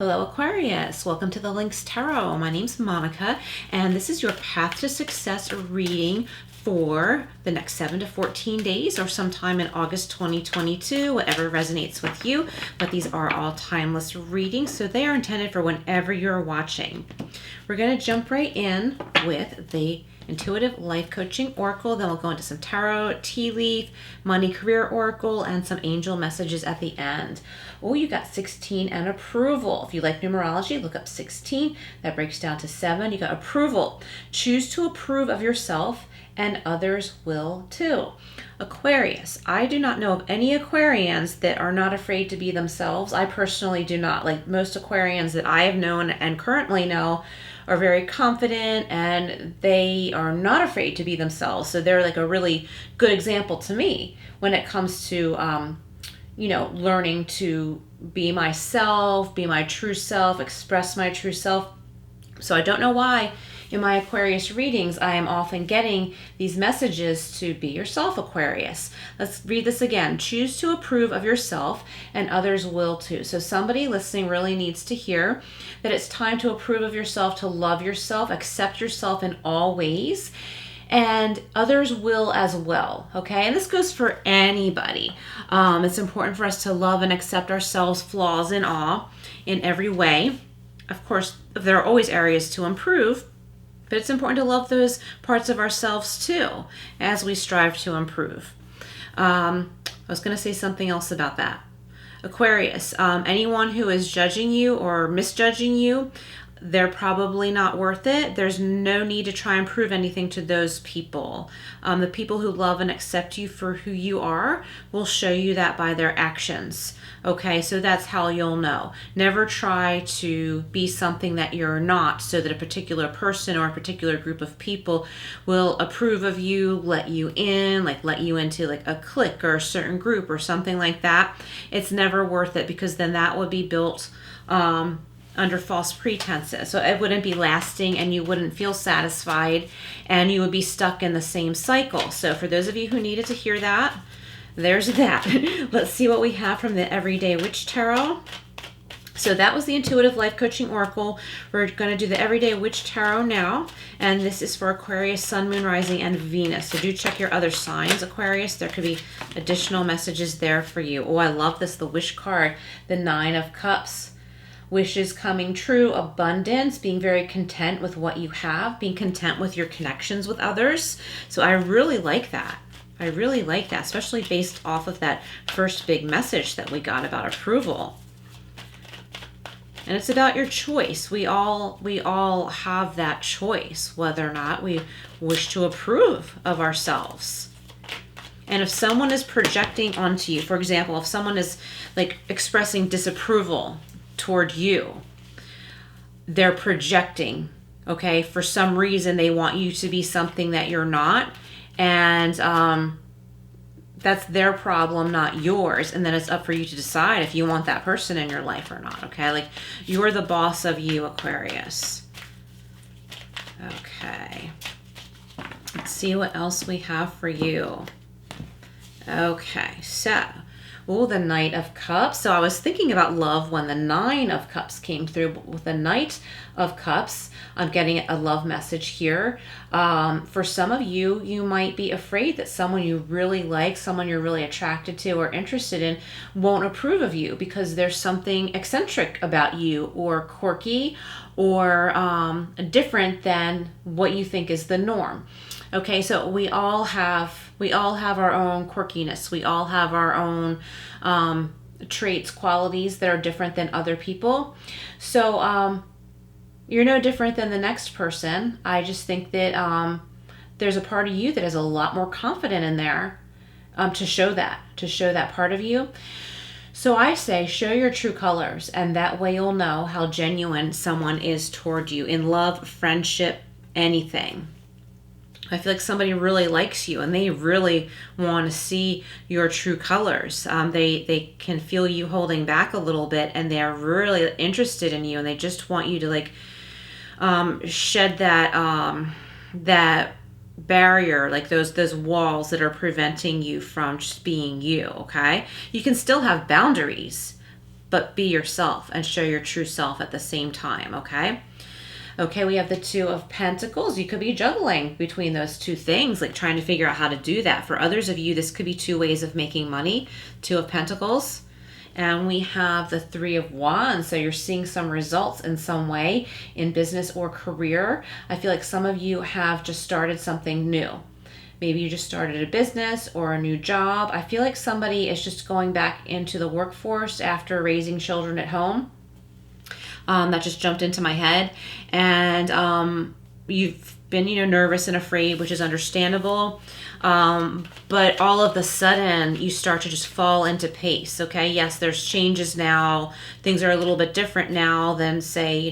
Hello Aquarius, welcome to the Lynx Tarot. My name's Monica and this is your Path to Success reading for the next 7 to 14 days or sometime in August 2022, whatever resonates with you. But these are all timeless readings, so they are intended for whenever you're watching. We're going to jump right in with the Intuitive Life Coaching Oracle, then we'll go into some Tarot, Tea Leaf, Money Career Oracle, and some angel messages at the end. Oh, you got 16 and approval. If you like numerology, look up 16. That breaks down to 7. You got approval. Choose to approve of yourself and others will too. Aquarius, I do not know of any Aquarians that are not afraid to be themselves. I personally do not. Like most Aquarians that I have known and currently know are very confident and they are not afraid to be themselves. So they're like a really good example to me when it comes to, learning to be myself, be my true self, express my true self. So I don't know why in my Aquarius readings I am often getting these messages to be yourself, Aquarius. Let's read this again. Choose to approve of yourself and others will too. So somebody listening really needs to hear that it's time to approve of yourself, to love yourself, accept yourself in all ways, and others will as well, okay? And this goes for anybody. It's important for us to love and accept ourselves, flaws and all, in every way. Of course, there are always areas to improve, but it's important to love those parts of ourselves too as we strive to improve. I was going to say something else about that. Aquarius, anyone who is judging you or misjudging you, they're probably not worth it. There's no need to try and prove anything to those people. The people who love and accept you for who you are will show you that by their actions. Okay, so that's how you'll know. Never try to be something that you're not so that a particular person or a particular group of people will approve of you, let you in, like let you into like a clique or a certain group or something like that. It's never worth it because then that would be built under false pretenses. So it wouldn't be lasting and you wouldn't feel satisfied and you would be stuck in the same cycle. So for those of you who needed to hear that, there's that. Let's see what we have from the Everyday Witch Tarot. So that was the Intuitive Life Coaching Oracle. We're going to do the Everyday Witch Tarot now. And this is for Aquarius, Sun, Moon, Rising, and Venus. So do check your other signs, Aquarius. There could be additional messages there for you. Oh, I love this, the Wish card, the 9 of Cups. Wishes coming true, abundance, being very content with what you have, being content with your connections with others. So I really like that. I really like that, especially based off of that first big message that we got about approval. And it's about your choice. We all have that choice, whether or not we wish to approve of ourselves. And if someone is projecting onto you, for example, if someone is like expressing disapproval toward you, they're projecting, okay? For some reason, they want you to be something that you're not. And that's their problem, not yours. And then it's up for you to decide if you want that person in your life or not, okay? Like, you're the boss of you, Aquarius. Okay. Let's see what else we have for you. Okay, so, oh, the Knight of Cups. So I was thinking about love when the 9 of Cups came through. But with the Knight of Cups, I'm getting a love message here. For some of you, you might be afraid that someone you really like, someone you're really attracted to or interested in won't approve of you because there's something eccentric about you or quirky or different than what you think is the norm. Okay, so we all have our own quirkiness. We all have our own traits, qualities that are different than other people. So you're no different than the next person. I just think that there's a part of you that is a lot more confident in there to show that part of you. So I say show your true colors, and that way you'll know how genuine someone is toward you in love, friendship, anything. I feel like somebody really likes you and they really want to see your true colors. They can feel you holding back a little bit and they're really interested in you and they just want you to like shed that barrier, like those walls that are preventing you from just being you, okay? You can still have boundaries, but be yourself and show your true self at the same time, okay? Okay, we have the Two of Pentacles. You could be juggling between those two things, like trying to figure out how to do that. For others of you, this could be two ways of making money. Two of Pentacles. And we have the Three of Wands. So you're seeing some results in some way in business or career. I feel like some of you have just started something new. Maybe you just started a business or a new job. I feel like somebody is just going back into the workforce after raising children at home. That just jumped into my head. And you've been, nervous and afraid, which is understandable. But all of a sudden, you start to just fall into pace, okay? Yes, there's changes now. Things are a little bit different now than, say,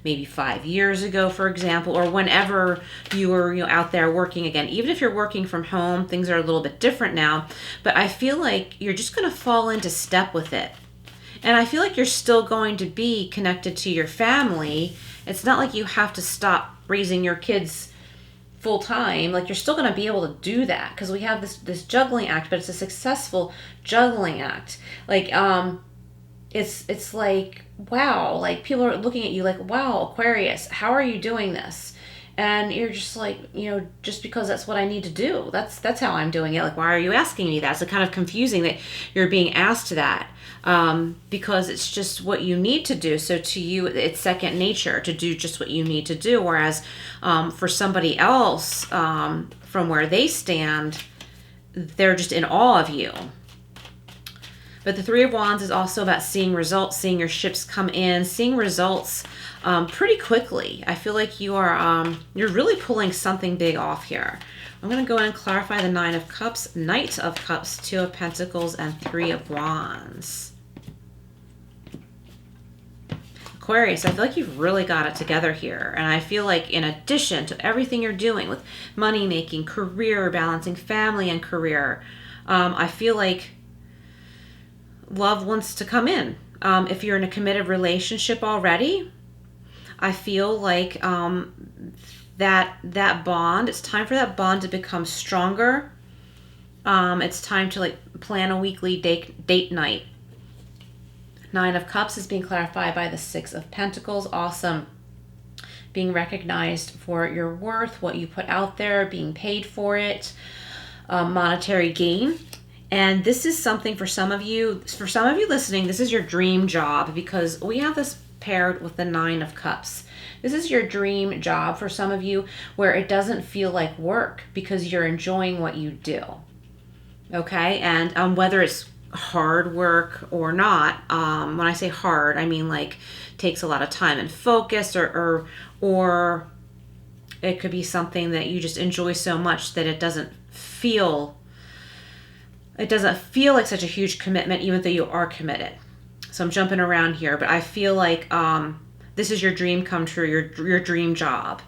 maybe 5 years ago, for example, or whenever you were, out there working again. Even if you're working from home, things are a little bit different now. But I feel like you're just going to fall into step with it. And I feel like you're still going to be connected to your family. It's not like you have to stop raising your kids full time. Like, you're still going to be able to do that because we have this juggling act, but it's a successful juggling act. Like, it's like, wow, like people are looking at you like, wow, Aquarius, how are you doing this? And you're just like, just because that's what I need to do. That's how I'm doing it. Like, why are you asking me that? It's kind of confusing that you're being asked that. Because it's just what you need to do. So to you, it's second nature to do just what you need to do. Whereas for somebody else, from where they stand, they're just in awe of you. But the Three of Wands is also about seeing results, seeing your ships come in, seeing results pretty quickly. I feel like you're really pulling something big off here. I'm going to go in and clarify the Nine of Cups, Knight of Cups, Two of Pentacles, and Three of Wands. Aquarius, I feel like you've really got it together here. And I feel like in addition to everything you're doing with money making, career, balancing family and career, I feel like love wants to come in. If you're in a committed relationship already, I feel like that bond, it's time for that bond to become stronger. It's time to plan a weekly date night. Nine of Cups is being clarified by the Six of Pentacles. Awesome. Being recognized for your worth, what you put out there, being paid for it, monetary gain. And this is something for some of you listening, this is your dream job because we have this paired with the Nine of Cups. This is your dream job for some of you where it doesn't feel like work because you're enjoying what you do. Okay? And whether it's hard work or not, when I say hard, I mean takes a lot of time and focus or it could be something that you just enjoy so much that it doesn't feel like such a huge commitment even though you are committed. So I'm jumping around here, but I feel like this is your dream come true, your dream job.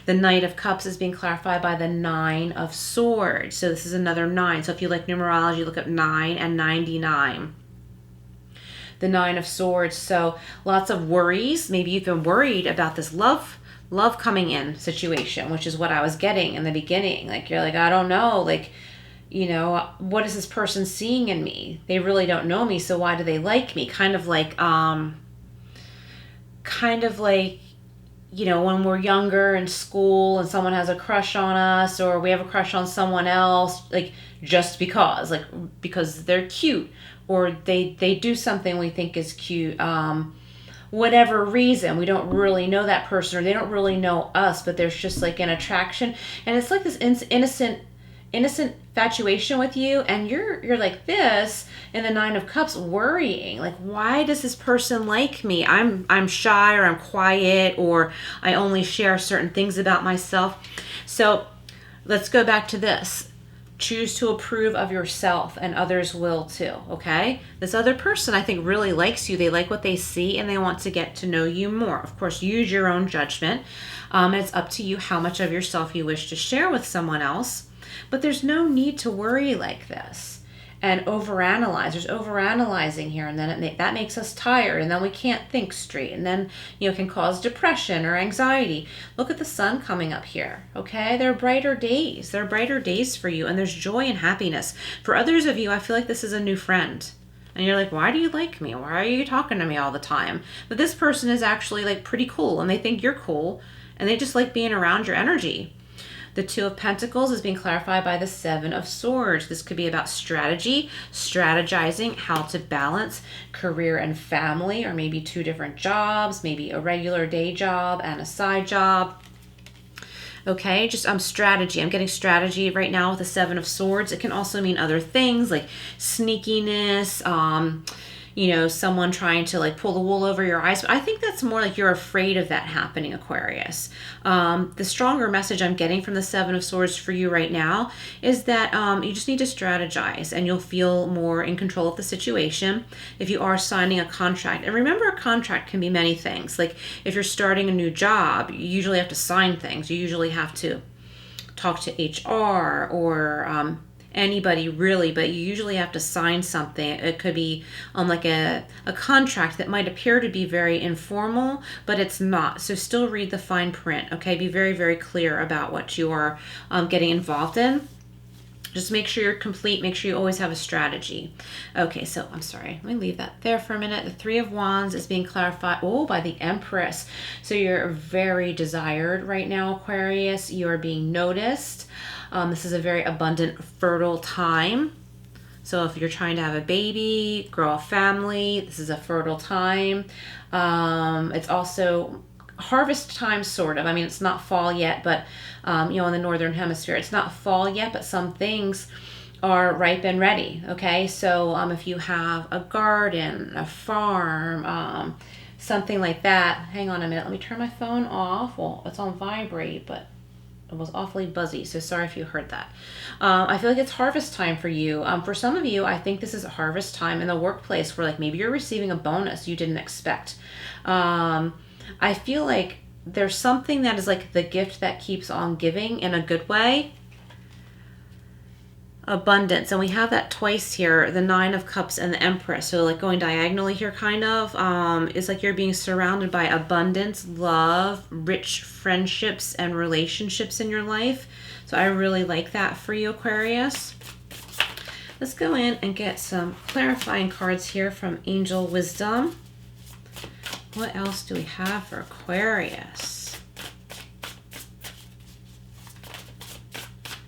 The Knight of Cups is being clarified by the Nine of Swords. So this is another 9. So if you like numerology, look up 9 and 99. The Nine of Swords. So lots of worries. Maybe you've been worried about this love coming in situation, which is what I was getting in the beginning. Like, you're like, I don't know. Like, what is this person seeing in me? They really don't know me, so why do they like me? Kind of like when we're younger in school and someone has a crush on us or we have a crush on someone else, just because they're cute or they do something we think is cute. Whatever reason, we don't really know that person or they don't really know us, but there's just an attraction. And it's like this innocent infatuation with you, and you're like this in the Nine of Cups, worrying why does this person like me? I'm shy or I'm quiet or I only share certain things about myself. So let's go back to this. Choose to approve of yourself and others will too, okay? This other person I think really likes you. They like what they see and they want to get to know you more. Of course, use your own judgment. It's up to you how much of yourself you wish to share with someone else. But there's no need to worry like this and overanalyze. There's overanalyzing here, and then that makes us tired, and then we can't think straight, and then can cause depression or anxiety. Look at the sun coming up here, okay? There are brighter days. There are brighter days for you, and there's joy and happiness. For others of you, I feel like this is a new friend, And you're like, why do you like me? Why are you talking to me all the time? But this person is actually like pretty cool and they think you're cool and they just like being around your energy. The Two of Pentacles is being clarified by the Seven of Swords. This could be about strategy, strategizing, how to balance career and family, or maybe two different jobs, maybe a regular day job and a side job. Okay, just strategy. I'm getting strategy right now with the Seven of Swords. It can also mean other things like sneakiness, you know, someone trying to like pull the wool over your eyes. But I think that's more like you're afraid of that happening, Aquarius. The stronger message I'm getting from the Seven of Swords for you right now is that you just need to strategize and you'll feel more in control of the situation if you are signing a contract. And remember, a contract can be many things. Like if you're starting a new job, you usually have to sign things. You usually have to talk to HR or anybody really, but you usually have to sign something. It could be like a contract that might appear to be very informal, but it's not. So still read the fine print, okay? Be very, very clear about what you are getting involved in. Just make sure you're complete. Make sure you always have a strategy. Okay, so I'm sorry. Let me leave that there for a minute. The Three of Wands is being clarified, by the Empress. So you're very desired right now, Aquarius. You are being noticed. This is a very abundant, fertile time. So if you're trying to have a baby, grow a family, this is a fertile time. It's also harvest time, sort of. I mean, it's not fall yet, but, in the Northern Hemisphere, it's not fall yet, but some things are ripe and ready, okay? So if you have a garden, a farm, something like that. Hang on a minute. Let me turn my phone off. Well, it's on vibrate, but it was awfully buzzy, so sorry if you heard that. I feel like it's harvest time for you. For some of you, I think this is a harvest time in the workplace where like maybe you're receiving a bonus you didn't expect. I feel like there's something that is like the gift that keeps on giving in a good way. Abundance, and we have that twice here, the Nine of Cups and the Empress. So like going diagonally here kind of, it's like you're being surrounded by abundance, love, rich friendships and relationships in your life. So I really like that for you, Aquarius. Let's go in and get some clarifying cards here from Angel Wisdom. What else do we have for Aquarius?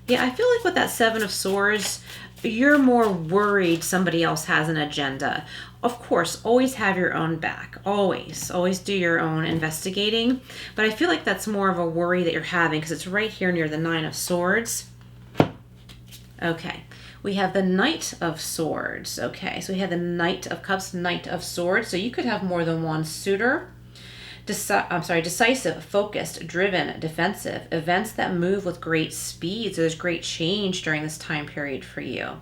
Yeah, I feel like with that Seven of Swords, you're more worried somebody else has an agenda. Of course, always have your own back. Always do your own investigating. But I feel like that's more of a worry that you're having because it's right here near the Nine of Swords. Okay, we have the Knight of Swords. Okay, so we have the Knight of Cups, Knight of Swords. So you could have more than one suitor. Decisive, focused, driven, defensive, events that move with great speed. So there's great change during this time period for you.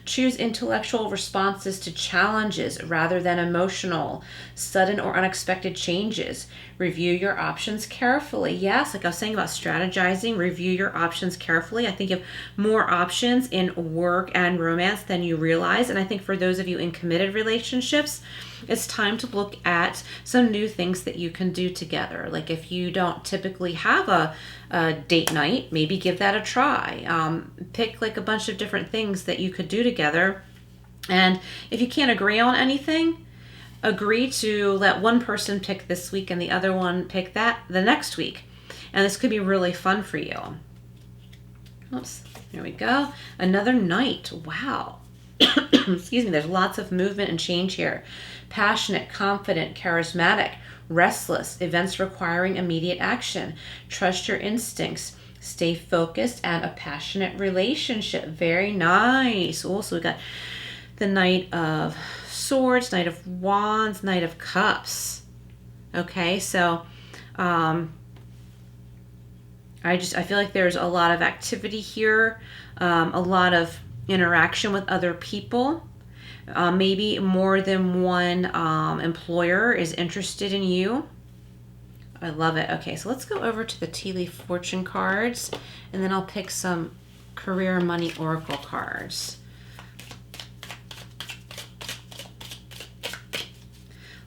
Choose intellectual responses to challenges rather than emotional, sudden or unexpected changes. Review your options carefully. Yes, like I was saying about strategizing, review your options carefully. I think you have more options in work and romance than you realize. And I think for those of you in committed relationships, it's time to look at some new things that you can do together. Like if you don't typically have a date night, maybe give that a try. Pick like a bunch of different things that you could do together. And if you can't agree on anything, agree to let one person pick this week and the other one pick that the next week. And this could be really fun for you. Oops, here we go. Another night. Wow. Excuse me, there's lots of movement and change here. Passionate, confident, charismatic, restless, events requiring immediate action. Trust your instincts. Stay focused and a passionate relationship. Very nice. Also, we got the Knight of Swords, Knight of Wands, Knight of Cups. Okay, so I feel like there's a lot of activity here, a lot of interaction with other people. Maybe more than one employer is interested in you. I love it. Okay, so let's go over to the Tea Leaf Fortune cards, and then I'll pick some Career Money Oracle cards.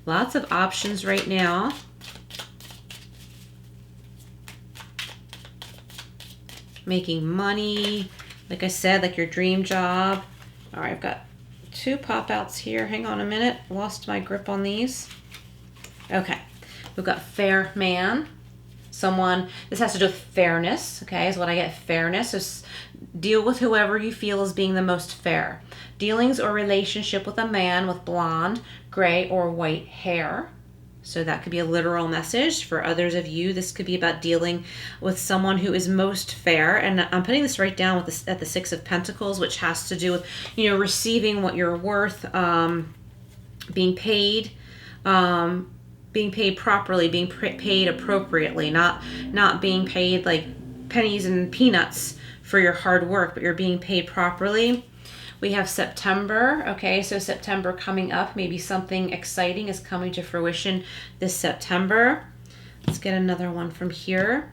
Lots of options right now. Making money. Like I said, like your dream job. All right, I've got two pop-outs here. Hang on a minute. Lost my grip on these. Okay. We've got fair man. Someone, this has to do with fairness, okay, is what I get, fairness. So deal with whoever you feel is being the most fair. Dealings or relationship with a man with blonde, gray, or white hair. So that could be a literal message. For others of you, this could be about dealing with someone who is most fair. And I'm putting this right down with this, at the Six of Pentacles, which has to do with, receiving what you're worth, being paid, properly, being paid appropriately, not being paid like pennies and peanuts for your hard work, but you're being paid properly. We have September, okay, so September coming up. Maybe something exciting is coming to fruition this September. Let's get another one from here.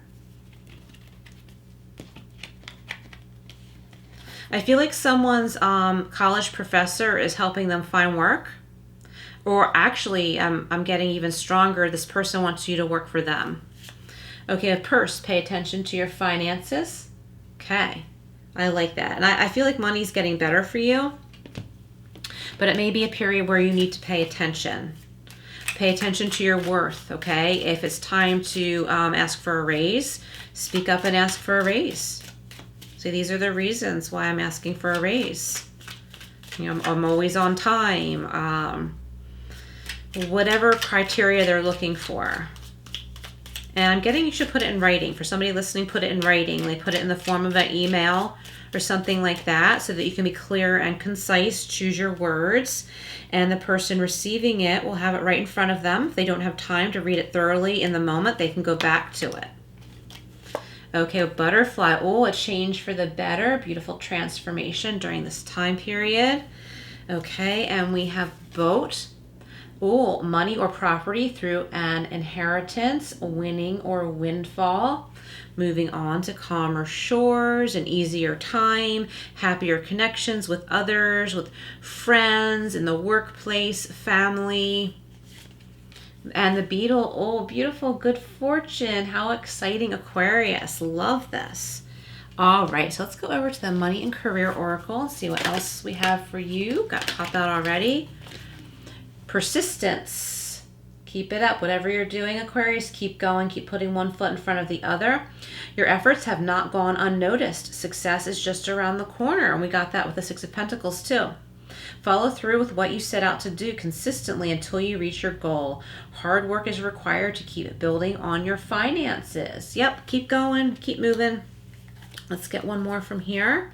I feel like someone's college professor is helping them find work. Or actually, I'm getting even stronger. This person wants you to work for them. Okay, a purse. Pay attention to your finances. Okay. I like that. And I feel like money's getting better for you, but it may be a period where you need to pay attention. Pay attention to your worth, okay? If it's time to ask for a raise, speak up and ask for a raise. See, these are the reasons why I'm asking for a raise. I'm always on time. Whatever criteria they're looking for. And I'm getting you should put it in writing. For somebody listening, put it in writing. Like put it in the form of an email or something like that so that you can be clear and concise. Choose your words. And the person receiving it will have it right in front of them. If they don't have time to read it thoroughly in the moment, they can go back to it. Okay, butterfly. Oh, a change for the better. Beautiful transformation during this time period. Okay, and we have boat. Oh, money or property through an inheritance, winning or windfall. Moving on to calmer shores, an easier time, happier connections with others, with friends, in the workplace, family. And the beetle, oh, beautiful, good fortune. How exciting, Aquarius. Love this. All right, so let's go over to the Money and Career Oracle and see what else we have for you. Got pop out already. Persistence. Keep it up. Whatever you're doing, Aquarius, keep going. Keep putting one foot in front of the other. Your efforts have not gone unnoticed. Success is just around the corner. And we got that with the Six of Pentacles too. Follow through with what you set out to do consistently until you reach your goal. Hard work is required to keep building on your finances. Yep, keep going. Keep moving. Let's get one more from here.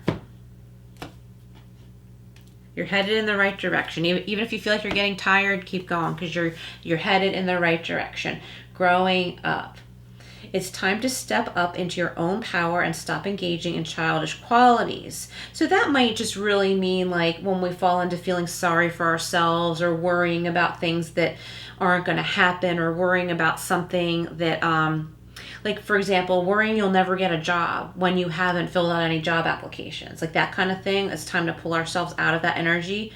You're headed in the right direction. Even if you feel like you're getting tired, keep going because you're headed in the right direction. Growing up. It's time to step up into your own power and stop engaging in childish qualities. So that might just really mean like when we fall into feeling sorry for ourselves or worrying about things that aren't going to happen or worrying about something that like, for example, worrying you'll never get a job when you haven't filled out any job applications. Like that kind of thing. It's time to pull ourselves out of that energy.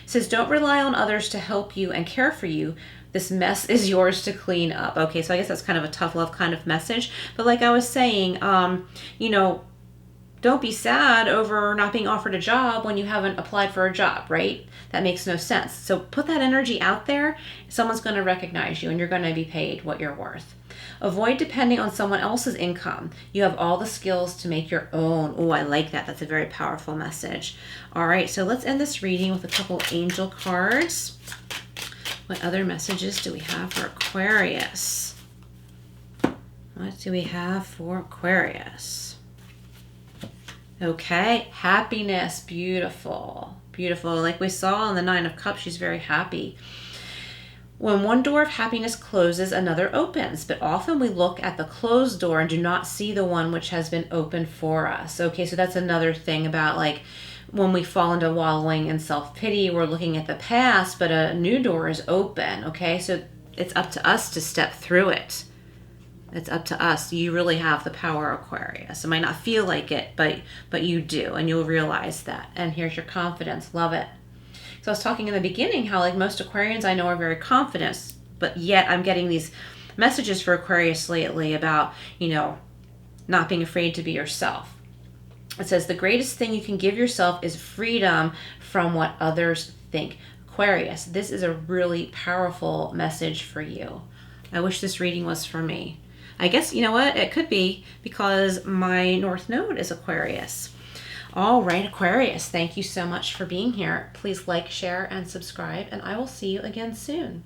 It says, don't rely on others to help you and care for you. This mess is yours to clean up. Okay, so I guess that's kind of a tough love kind of message. But like I was saying, don't be sad over not being offered a job when you haven't applied for a job, right? That makes no sense. So put that energy out there. Someone's going to recognize you and you're going to be paid what you're worth. Avoid depending on someone else's income. You have all the skills to make your own. Oh, I like that. That's a very powerful message. All right, so let's end this reading with a couple angel cards. What other messages do we have for Aquarius? What do we have for Aquarius? Okay, happiness. Beautiful. Beautiful. Like we saw in the Nine of Cups, she's very happy. When one door of happiness closes, another opens. But often we look at the closed door and do not see the one which has been opened for us. Okay, so that's another thing about like when we fall into wallowing in self-pity, we're looking at the past, but a new door is open. Okay, so it's up to us to step through it. It's up to us. You really have the power, Aquarius. It might not feel like it, but you do, and you'll realize that. And here's your confidence. Love it. So I was talking in the beginning how like most Aquarians I know are very confident, but yet I'm getting these messages for Aquarius lately about, not being afraid to be yourself. It says the greatest thing you can give yourself is freedom from what others think. Aquarius, this is a really powerful message for you. I wish this reading was for me. I guess, you know what? It could be because my North Node is Aquarius. All right, Aquarius, thank you so much for being here. Please like, share, and subscribe, and I will see you again soon.